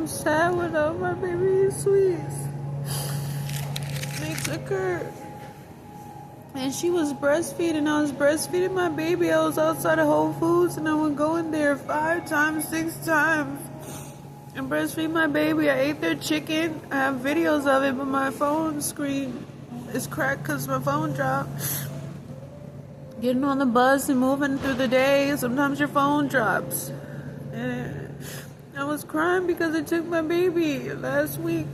I'm sad without my baby sweets. They took her. And she was breastfeeding. I was breastfeeding my baby. I was outside of Whole Foods and I would go in there 5 times, 6 times and breastfeed my baby. I ate their chicken. I have videos of it, but my phone screen is cracked because my phone dropped. Getting on the bus and moving through the day, sometimes your phone drops. And I was crying because they took my baby last week.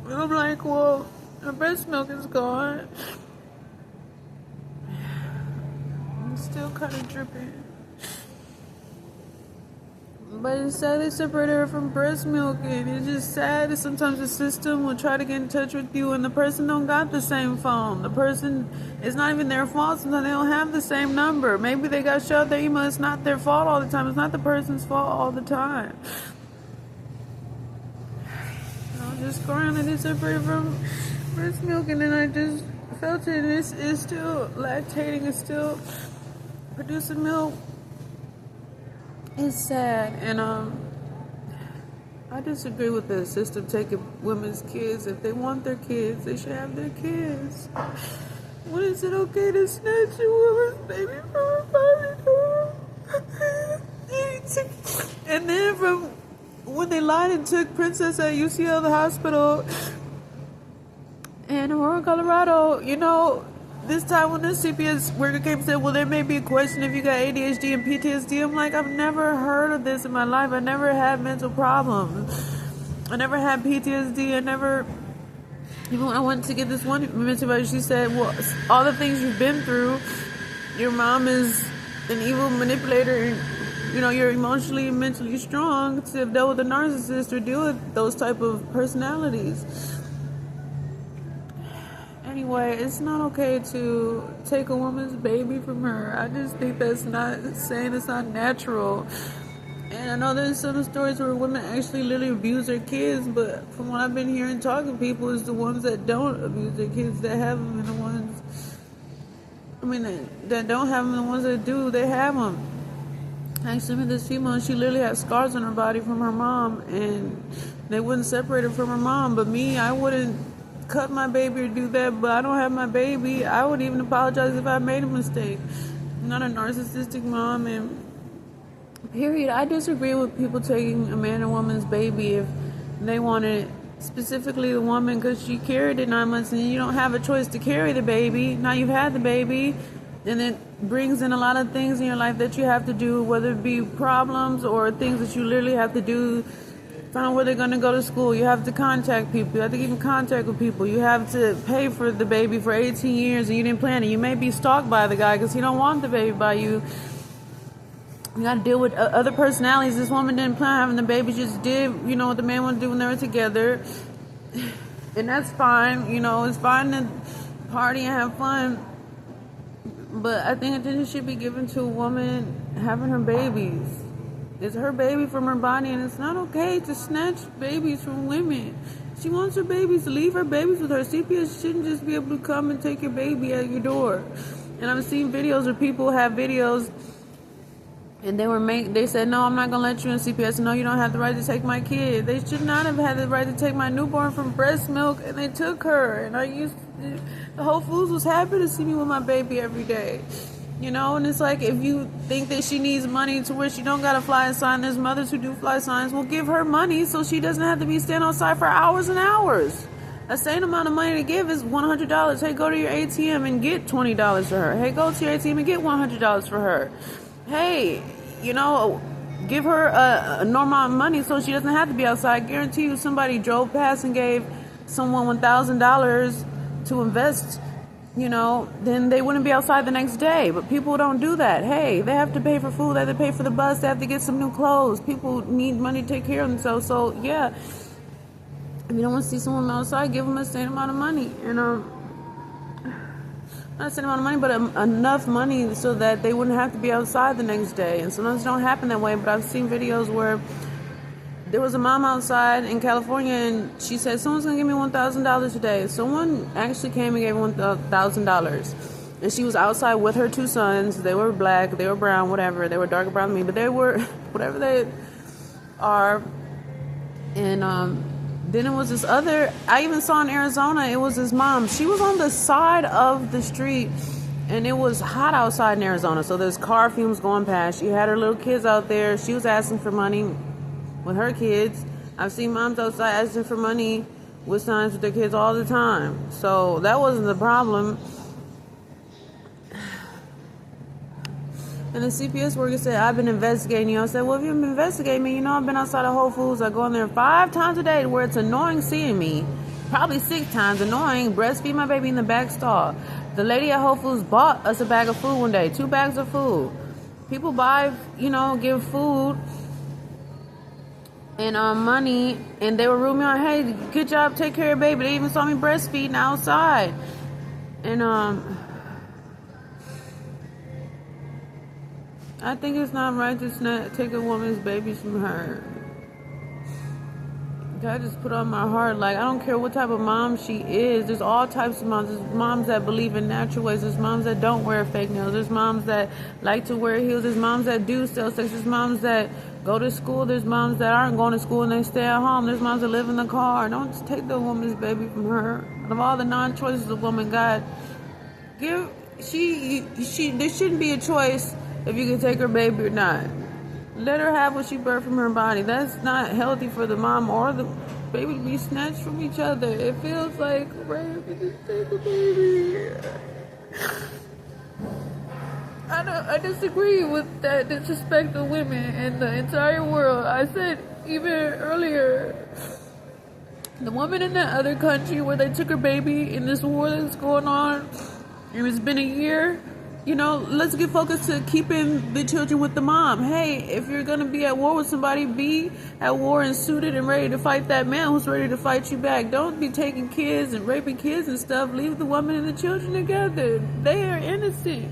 And I'm like, well, her breast milk is gone. I'm still kind of dripping. But it's sad they separated her from breast milk, and it's just sad that sometimes the system will try to get in touch with you and the person don't got the same phone. The person, it's not even their fault. Sometimes they don't have the same number. Maybe they got shut their email. It's not their fault all the time. It's not the person's fault all the time. I was just crying that they separated from breast milk, and then I just felt it. And it's still lactating. It's still producing milk. It's sad, and I disagree with the system taking women's kids. If they want their kids, they should have their kids. When is it okay to snatch a woman's baby from her body? And then from when they lied and took Princess at UCL, the hospital in Aurora, Colorado, you know, this time when the CPS worker came and said, well, there may be a question if you got ADHD and PTSD. I'm like, I've never heard of this in my life. I never had mental problems. I never had PTSD. I never, even when I went to get this one mental advice, she said, well, all the things you've been through, your mom is an evil manipulator, and, you know, you're emotionally and mentally strong to have dealt with a narcissist or deal with those type of personalities. Anyway, it's not okay to take a woman's baby from her. I just think that's not saying it's not natural. And I know there's some stories where women actually literally abuse their kids, but from what I've been hearing talking to people, is the ones that don't abuse their kids that have them, and the ones, that don't have them, the ones that do, they have them. Actually, met this female, she literally had scars on her body from her mom, and they wouldn't separate her from her mom. But me, I wouldn't cut my baby or do that, but I don't have my baby. I would even apologize if I made a mistake. I'm not a narcissistic mom, and period. I disagree with people taking a man or woman's baby if they wanted it, specifically the woman, because she carried it 9 months and you don't have a choice to carry the baby. Now you've had the baby, and it brings in a lot of things in your life that you have to do, whether it be problems or things that you literally have to do. Find out where they're going to go to school. You have to contact people. You have to keep in contact with people. You have to pay for the baby for 18 years and you didn't plan it. You may be stalked by the guy because he don't want the baby by you. You got to deal with other personalities. This woman didn't plan having the baby. She just did, you know, what the man wanted to do when they were together. And that's fine. You know, it's fine to party and have fun. But I think attention should be given to a woman having her babies. It's her baby from her body, and it's not okay to snatch babies from women. She wants her babies to leave her babies with her. CPS shouldn't just be able to come and take your baby at your door. And I've seen videos where people have videos, and they said, no, I'm not going to let you in. CPS. No, you don't have the right to take my kid. They should not have had the right to take my newborn from breast milk, and they took her. And the Whole Foods was happy to see me with my baby every day. You know, and it's like, if you think that she needs money to where she don't got to fly a sign, there's mothers who do fly signs, will give her money so she doesn't have to be standing outside for hours and hours. A same amount of money to give is $100. Hey, go to your ATM and get $20 for her. Hey, go to your ATM and get $100 for her. Hey, you know, give her a normal amount of money so she doesn't have to be outside. I guarantee you somebody drove past and gave someone $1,000 to invest, you know, then they wouldn't be outside the next day. But people don't do that. Hey, they have to pay for food, they have to pay for the bus, they have to get some new clothes. People need money to take care of themselves. So, yeah, if you don't want to see someone outside, give them a same amount of money. And, not a certain amount of money, but enough money so that they wouldn't have to be outside the next day. And sometimes it don't happen that way, but I've seen videos where there was a mom outside in California, and she said, someone's going to give me $1,000 today. Someone actually came and gave her $1,000. And she was outside with her 2 sons. They were black, they were brown, whatever. They were darker brown than me, but they were, whatever they are, And then it was this other, I even saw in Arizona, it was his mom. She was on the side of the street, and it was hot outside in Arizona, so there's car fumes going past. She had her little kids out there. She was asking for money with her kids. I've seen moms outside asking for money with signs with their kids all the time. So that wasn't the problem. And the CPS worker said, I've been investigating you. I said, well, if you've been investigating me, you know I've been outside of Whole Foods. I go in there 5 times a day where it's annoying seeing me. Probably 6 times annoying. Breastfeed my baby in the back stall. The lady at Whole Foods bought us a bag of food one day. 2 bags of food. People buy, give food and money. And they were rooming on, hey, good job, take care of your baby. They even saw me breastfeeding outside. And, I think it's not right to take a woman's baby from her. God just put on my heart, like, I don't care what type of mom she is. There's all types of moms. There's moms that believe in natural ways. There's moms that don't wear fake nails. There's moms that like to wear heels. There's moms that do sell sex. There's moms that go to school. There's moms that aren't going to school and they stay at home. There's moms that live in the car. Don't just take the woman's baby from her. Out of all the non-choices a woman got, there shouldn't be a choice if you can take her baby or not. Let her have what she birthed from her body. That's not healthy for the mom or the baby to be snatched from each other. It feels like rape to just take a baby. I disagree with that disrespect of women in the entire world. I said even earlier, the woman in that other country where they took her baby in this war that's going on, it's been a year. Let's get focused to keeping the children with the mom. Hey, if you're going to be at war with somebody, be at war and suited and ready to fight that man who's ready to fight you back. Don't be taking kids and raping kids and stuff. Leave the woman and the children together. They are innocent.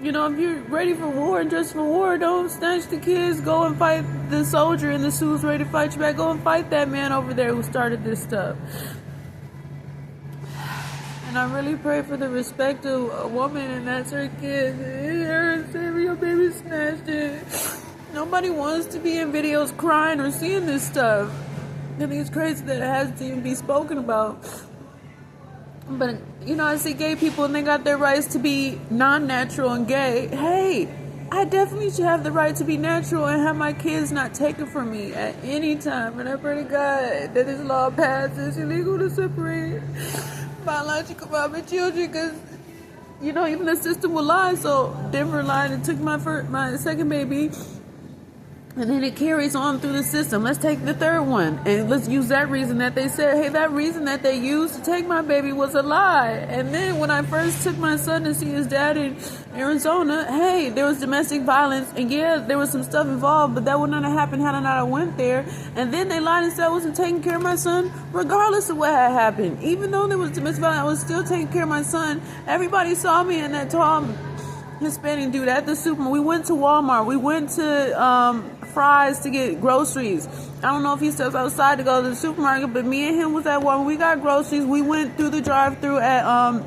If you're ready for war and dressed for war, don't snatch the kids. Go and fight the soldier in the suit who's ready to fight you back. Go and fight that man over there who started this stuff. And I really pray for the respect of a woman, and that's her kid. Your baby snatched it. Nobody wants to be in videos crying or seeing this stuff. I think it's crazy that it has to even be spoken about. But, I see gay people and they got their rights to be non-natural and gay. Hey, I definitely should have the right to be natural and have my kids not taken from me at any time. And I pray to God that this law passes. It's illegal to separate biological mom and children, because even the system will lie. So Denver lied and took my second baby, and then it carries on through the system. Let's take the third one and let's use that reason that they said, hey, that reason that they used to take my baby was a lie. And then when I first took my son to see his dad in Arizona, hey, there was domestic violence, and yeah, there was some stuff involved, but that would not have happened had I not went there. And then they lied and said I wasn't taking care of my son regardless of what had happened. Even though there was domestic violence, I was still taking care of my son. Everybody saw me and that tall Hispanic dude at the supermarket. We went to Walmart. We went to Fry's to get groceries. I don't know if he steps outside to go to the supermarket, but me and him was at Walmart. We got groceries. We went through the drive-thru at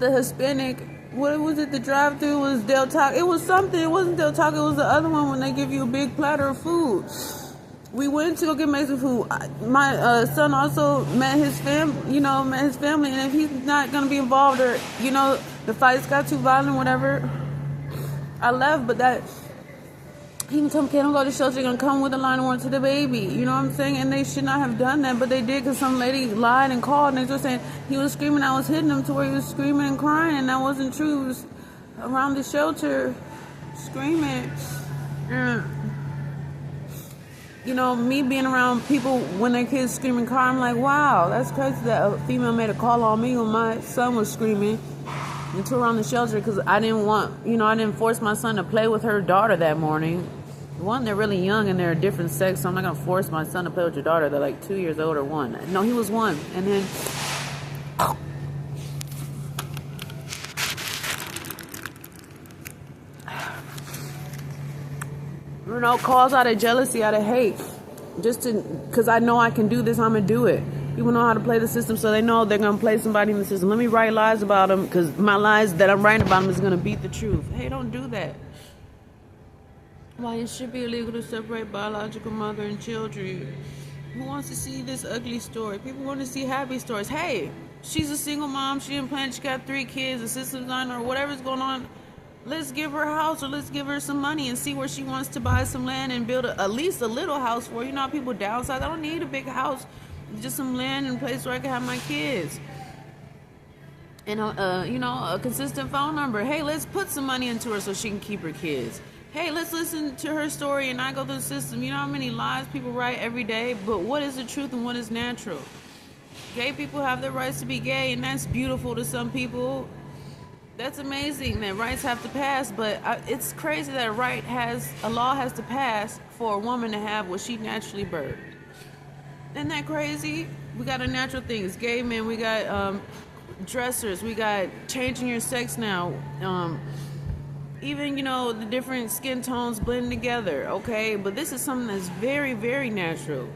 the Hispanic. What was it? The drive-thru was Del Taco. It was something. It wasn't Del Taco. It was the other one when they give you a big platter of food. We went to go get Mexican food. My son also met his family, and if he's not going to be involved or, the fights got too violent, whatever, I left. But that, he even told me, okay, don't go to the shelter, you're going to come with a line of warrant to the baby. You know what I'm saying? And they should not have done that, but they did, because some lady lied and called, and they just saying he was screaming, I was hitting him, to where he was screaming and crying, and that wasn't true. He was around the shelter screaming. Me being around people when their kids scream and cry, I'm like, wow, that's crazy that a female made a call on me when my son was screaming and to around the shelter, because I didn't force my son to play with her daughter that morning. One, they're really young and they're a different sex, so I'm not going to force my son to play with your daughter. They're like 2 years old or 1. No, he was 1. And then calls out of jealousy, out of hate, because I know I can do this, I'm going to do it. People know how to play the system, so they know they're going to play somebody in the system. Let me write lies about them, because my lies that I'm writing about them is going to beat the truth. Hey, don't do that. why it should be illegal to separate biological mother and children. Who wants to see this ugly story? People want to see happy stories. Hey, she's a single mom. She didn't plan. She got 3 kids, a system's on, or whatever's going on. Let's give her a house, or let's give her some money and see where she wants to buy some land and build at least a little house for. You know how people downsize? I don't need a big house, just some land and a place where I can have my kids. And a consistent phone number. Hey, let's put some money into her so she can keep her kids. Hey, let's listen to her story and not go through the system. You know how many lies people write every day? But what is the truth and what is natural? Gay people have their rights to be gay, and that's beautiful to some people. That's amazing that rights have to pass, but it's crazy that a law has to pass for a woman to have what she naturally birthed. Isn't that crazy? We got unnatural things. Gay men, we got dressers, we got changing your sex now. Even, the different skin tones blend together, okay? But this is something that's very, very natural.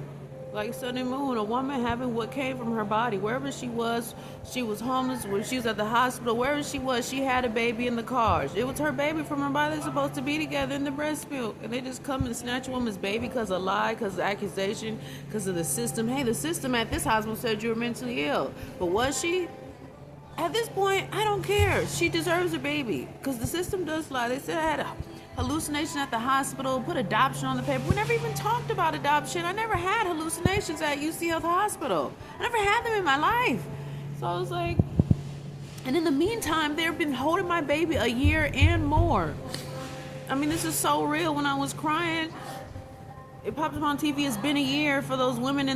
Like Sun and Moon, a woman having what came from her body. Wherever she was homeless, when she was at the hospital, wherever she was, she had a baby in the car. It was her baby from her body. They're supposed to be together in the breast milk. And they just come and snatch a woman's baby because of lie, because of accusation, because of the system. Hey, the system at this hospital said you were mentally ill. But was she? At this point, I don't care. She deserves a baby because the system does lie. They said I had a hallucination at the hospital, put adoption on the paper. We never even talked about adoption. I never had hallucinations at UC Health Hospital. I never had them in my life. So I was like, and in the meantime, they've been holding my baby a year and more. I mean, this is so real. When I was crying, it popped up on TV. It's been a year for those women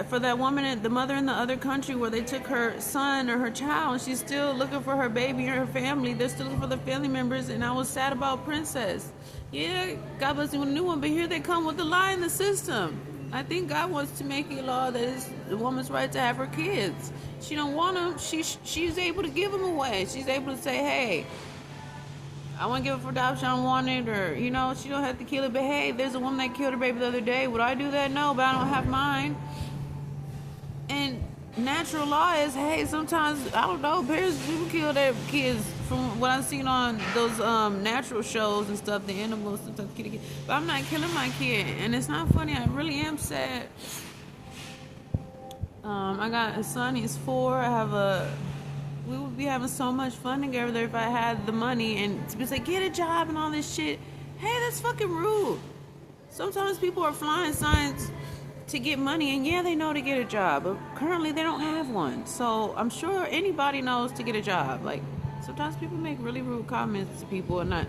for that woman, the mother in the other country where they took her son or her child, and she's still looking for her baby or her family. They're still looking for the family members, and I was sad about Princess. Yeah, God bless you with a new one, but here they come with the lie in the system. I think God wants to make a law that is the woman's right to have her kids. She don't want them. She's able to give them away. She's able to say, hey, I want to give it for adoption, I don't want it, or, she don't have to kill it. But hey, there's a woman that killed her baby the other day. Would I do that? No, but I don't have mine. And natural law is, hey, sometimes, I don't know, people kill their kids from what I've seen on those natural shows and stuff, the animals, sometimes kill a kid. But I'm not killing my kid. And it's not funny, I really am sad. I got a son, he's 4, we would be having so much fun together if I had the money, and to be like, get a job and all this shit. Hey, that's fucking rude. Sometimes people are flying signs to get money, and yeah, they know to get a job, but currently they don't have one. So I'm sure anybody knows to get a job. Like, sometimes people make really rude comments to people, and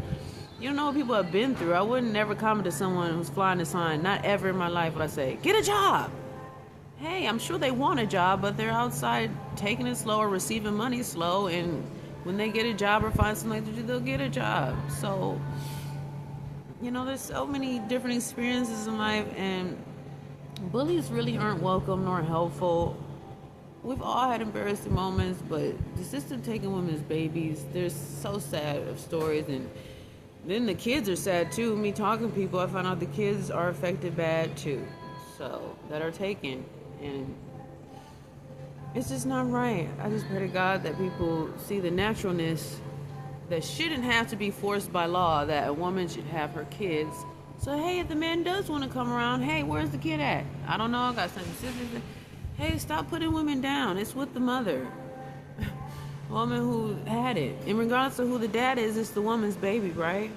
you don't know what people have been through. I wouldn't never comment to someone who's flying a sign. Not ever in my life would I say, get a job. Hey, I'm sure they want a job, but they're outside taking it slow or receiving money slow, and when they get a job or find something like that, they'll get a job. So, there's so many different experiences in life, and bullies really aren't welcome nor helpful. We've all had embarrassing moments, but the system taking women's babies, they're so sad of stories, and then the kids are sad too. Me talking to people, I found out the kids are affected bad too, so that are taken. And it's just not right. I just pray to God that people see the naturalness that shouldn't have to be forced by law, that a woman should have her kids. So, hey, if the man does want to come around, hey, where's the kid at? I don't know, I got some sisters. Hey, stop putting women down. It's with the mother. Woman who had it. And regardless of who the dad is, it's the woman's baby, right?